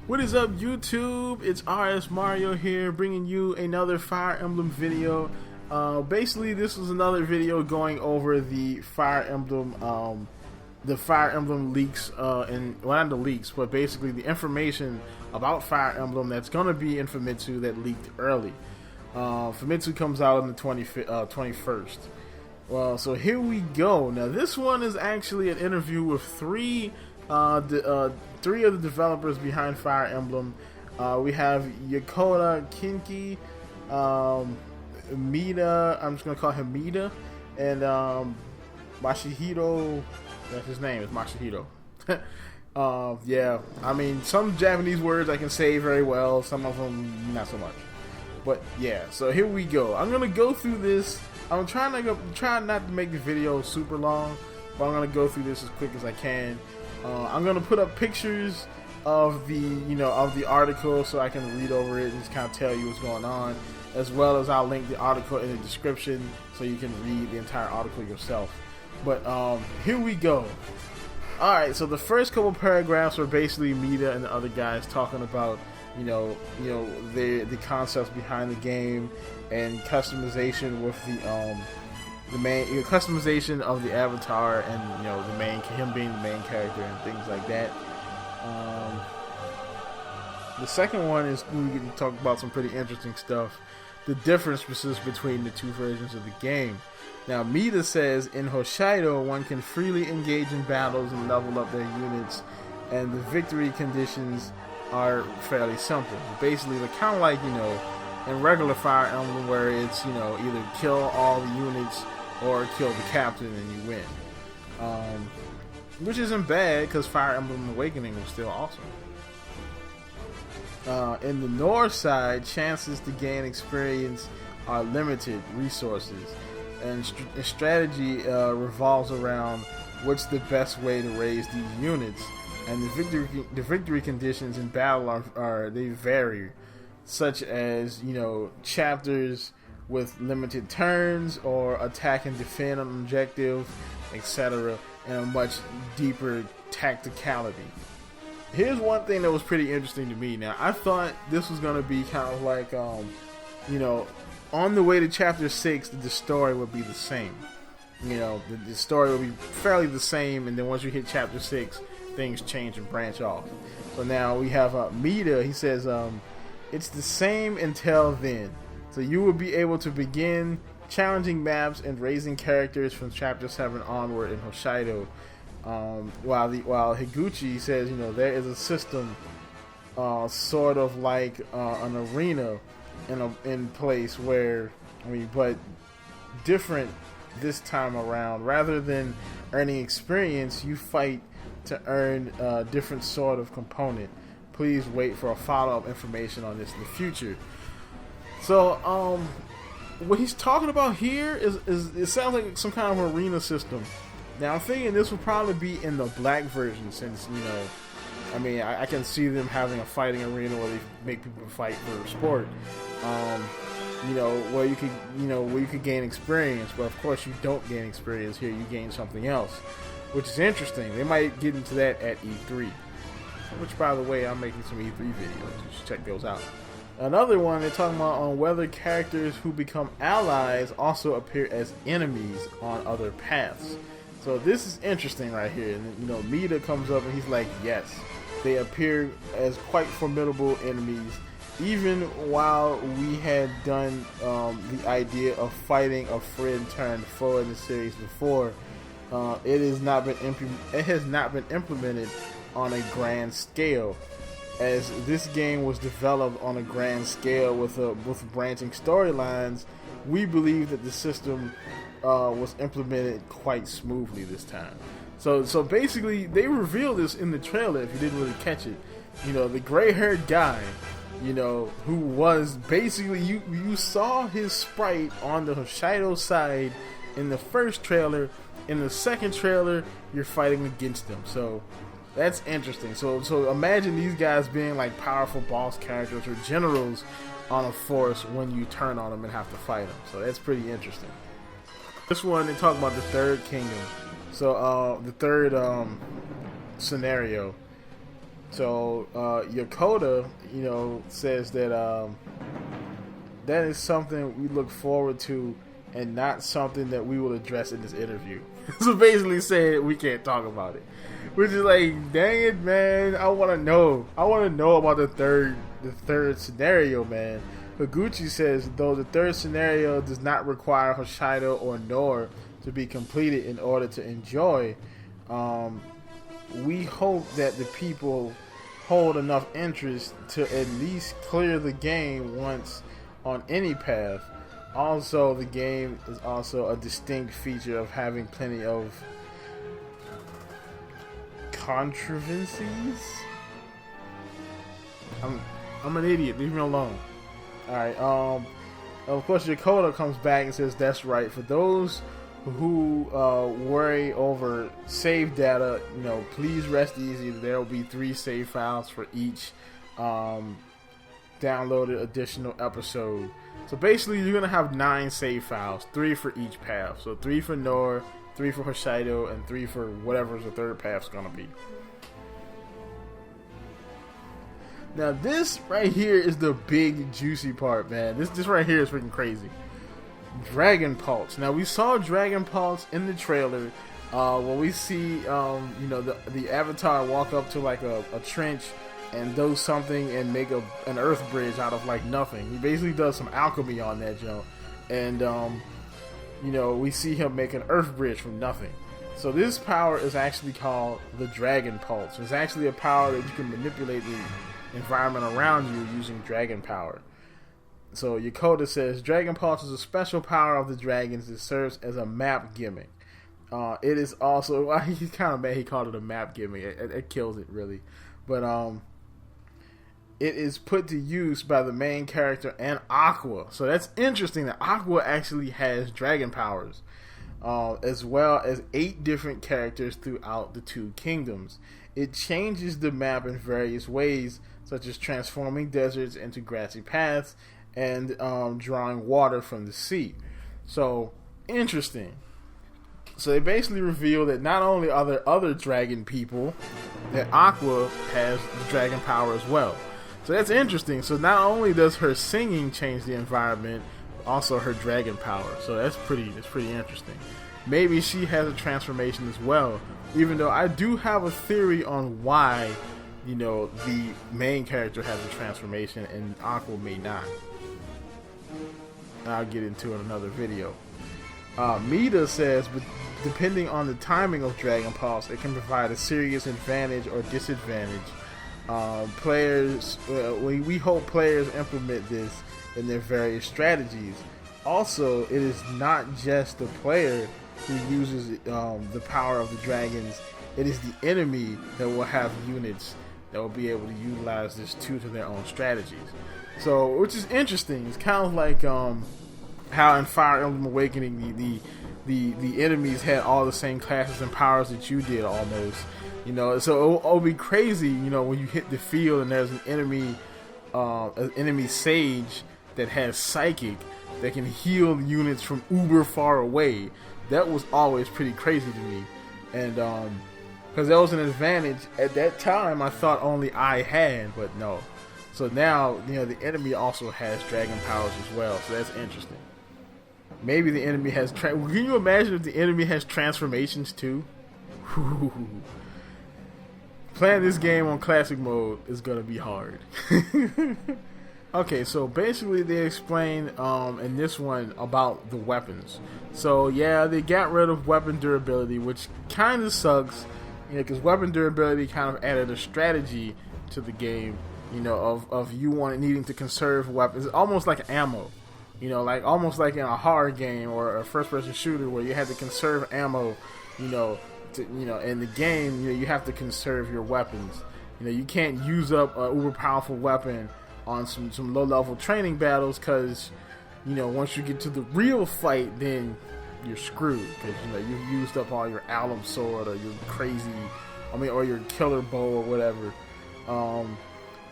What is up, YouTube? It's RSMario here, bringing you another Fire Emblem video. Basically, this was another video going over the Fire Emblem leaks, and well, not the leaks, but basically the information about Fire Emblem that's gonna be in Famitsu that leaked early. Famitsu comes out on the 21st. Well, so here we go. Now, this one is actually an interview with three of the developers behind Fire Emblem. We have Yokota Kinki, Mida, I'm just going to call him Mida, and Masahiro, that's his name, is Masahiro. Yeah, I mean, some Japanese words I can say very well, some of them not so much. But yeah, so here we go. I'm going to go through this. I'm trying not to make the video super long, but I'm going to go through this as quick as I can. I'm gonna put up pictures of the article so I can read over it and just kind of tell you what's going on, as well as I'll link the article in the description so you can read the entire article yourself. But here we go. Alright, so the first couple paragraphs are basically Mida and the other guys talking about the concepts behind the game and customization with the main customization of the avatar, and him being the main character and things like that. The second one is we get to talk about some pretty interesting stuff, the differences between the two versions of the game. Now, Mida says in Hokkaido one can freely engage in battles and level up their units, and the victory conditions are fairly simple. Basically, they're kind of like in regular Fire Emblem, where it's either kill all the units or kill the captain and you win, which isn't bad because Fire Emblem Awakening was still awesome. In the north side, chances to gain experience are limited resources, and strategy revolves around what's the best way to raise these units, and the victory conditions in battle they vary, such as chapters with limited turns, or attack and defend an objective, etc., and a much deeper tacticality. Here's one thing that was pretty interesting to me. Now, I thought this was going to be kind of like, on the way to Chapter 6, the story would be the same. The story would be fairly the same, and then once you hit Chapter 6, things change and branch off. So now we have Mida. He says, it's the same until then. So you will be able to begin challenging maps and raising characters from Chapter 7 onward in Hokkaido. While Higuchi says, there is a system, sort of like an arena in place where, but different this time around. Rather than earning experience, you fight to earn a different sort of component. Please wait for a follow-up information on this in the future. So, what he's talking about here is it sounds like some kind of arena system. Now, I'm thinking this would probably be in the black version, since I can see them having a fighting arena where they make people fight for sport. Where you could gain experience, but of course you don't gain experience here. You gain something else, which is interesting. They might get into that at E3. Which, by the way, I'm making some E3 videos. You should check those out. Another one, they're talking about on whether characters who become allies also appear as enemies on other paths. So this is interesting right here. And, Mida comes up and he's like, yes, they appear as quite formidable enemies. Even while we had done the idea of fighting a friend turned foe in the series before, it has not been implemented on a grand scale, as this game was developed on a grand scale with branching storylines. We believe that the system was implemented quite smoothly this time. So basically, they revealed this in the trailer. If you didn't really catch it, the gray-haired guy, who was basically you saw his sprite on the Hokkaido side in the first trailer. In the second trailer, you're fighting against him. So That's interesting. So imagine these guys being like powerful boss characters or generals on a force when you turn on them and have to fight them. So that's pretty interesting. This one, they talk about the third kingdom. So the third scenario. So Yokota, says that that is something we look forward to and not something that we will address in this interview. So basically saying we can't talk about it. Which is like, dang it, man, I want to know. I want to know about the third scenario, man. Higuchi says, though the third scenario does not require Hoshido or Nor to be completed in order to enjoy, we hope that the people hold enough interest to at least clear the game once on any path. Also, the game is also a distinct feature of having plenty of controversies. I'm an idiot. Leave me alone. Alright, of course Yokota comes back and says that's right. For those who worry over save data, please rest easy. There will be 3 save files for each downloaded additional episode. So basically you're going to have 9 save files, 3 for each path. So 3 for Nor, 3 for Hoshido, and 3 for whatever the third path's going to be. Now this right here is the big juicy part, man. This right here is freaking crazy. Dragon Pulse. Now we saw Dragon Pulse in the trailer when we see the avatar walk up to like a trench and do something and make an earth bridge out of like nothing. He basically does some alchemy on that jump, and we see him make an earth bridge from nothing. So this power is actually called the Dragon Pulse. It's actually a power that you can manipulate the environment around you using dragon power. So Yokota says Dragon Pulse is a special power of the dragons that serves as a map gimmick. It is also, he's kind of mad he called it a map gimmick. It kills it really, but it is put to use by the main character and Aqua. So that's interesting that Aqua actually has dragon powers, as well as 8 different characters throughout the 2 kingdoms. It changes the map in various ways, such as transforming deserts into grassy paths and drawing water from the sea. So, interesting. So they basically reveal that not only are there other dragon people, that Aqua has dragon power as well. So that's interesting. So not only does her singing change the environment, also her dragon power. So that's pretty interesting. Maybe she has a transformation as well, even though I do have a theory on why the main character has a transformation and Aqua may not. I'll get into it in another video. Mida says, but depending on the timing of Dragon Pulse, it can provide a serious advantage or disadvantage. We hope players implement this in their various strategies. Also, it is not just the player who uses the power of the dragons. It is the enemy that will have units that will be able to utilize this too to their own strategies. So, which is interesting. It's kind of like how in Fire Emblem Awakening the enemies had all the same classes and powers that you did almost. So it'll be crazy, when you hit the field and there's an enemy sage that has psychic that can heal units from uber far away. That was always pretty crazy to me, and because that was an advantage at that time. I thought only I had, but no. So now the enemy also has dragon powers as well. So that's interesting. Maybe the enemy has. Can you imagine if the enemy has transformations too? Playing this game on classic mode is gonna be hard. Okay, so basically they explain in this one about the weapons. So yeah, they got rid of weapon durability, which kind of sucks, because weapon durability kind of added a strategy to the game, of you needing to conserve weapons, almost like ammo, almost like in a horror game or a first-person shooter where you had to conserve ammo, in the game, you have to conserve your weapons. You can't use up an uber powerful weapon on some low-level training battles, because once you get to the real fight, then you're screwed, because you've used up all your alum sword or your crazy or your killer bow or whatever.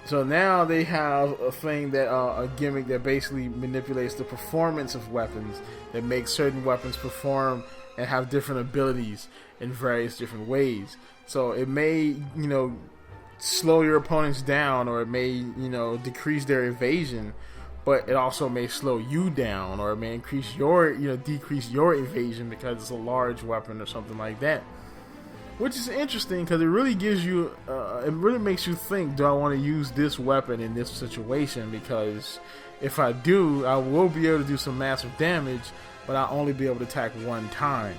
So now they have a thing that a gimmick that basically manipulates the performance of weapons, that makes certain weapons perform and have different abilities in various different ways. So it may, slow your opponents down, or it may, decrease their evasion, but it also may slow you down, or it may decrease your evasion because it's a large weapon or something like that. Which is interesting because it really gives you, it really makes you think, do I want to use this weapon in this situation? Because if I do, I will be able to do some massive damage, but I'll only be able to attack one time.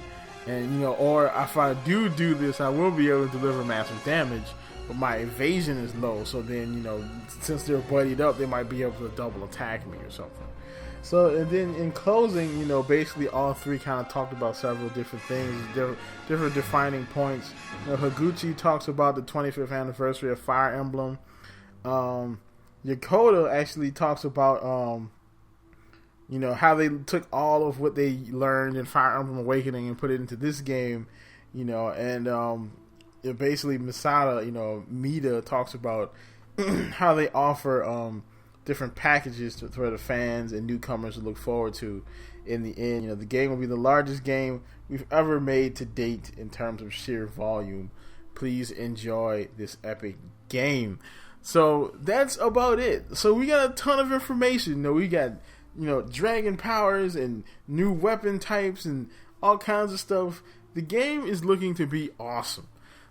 And, or if I do this, I will be able to deliver massive damage, but my evasion is low. So then, since they're buddied up, they might be able to double attack me or something. So, and then in closing, basically all three kind of talked about several different things, different defining points. Higuchi talks about the 25th anniversary of Fire Emblem. Yokota actually talks about, how they took all of what they learned in Fire Emblem Awakening and put it into this game, and basically Masada, Mida talks about how they offer different packages for the fans and newcomers to look forward to. In the end, the game will be the largest game we've ever made to date in terms of sheer volume. Please enjoy this epic game. So that's about it. So we got a ton of information. We got dragon powers and new weapon types and all kinds of stuff. The game is looking to be awesome.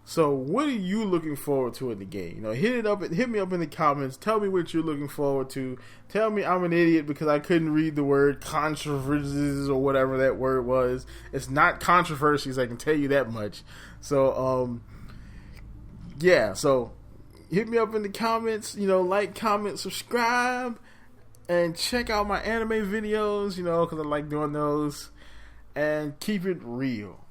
So what are you looking forward to in the game? Hit me up in the comments. Tell me what you're looking forward to. Tell me I'm an idiot because I couldn't read the word controversies or whatever that word was. It's not controversies, I can tell you that much. So so hit me up in the comments. Like, comment, subscribe, and check out my anime videos. Because I like doing those. And keep it real.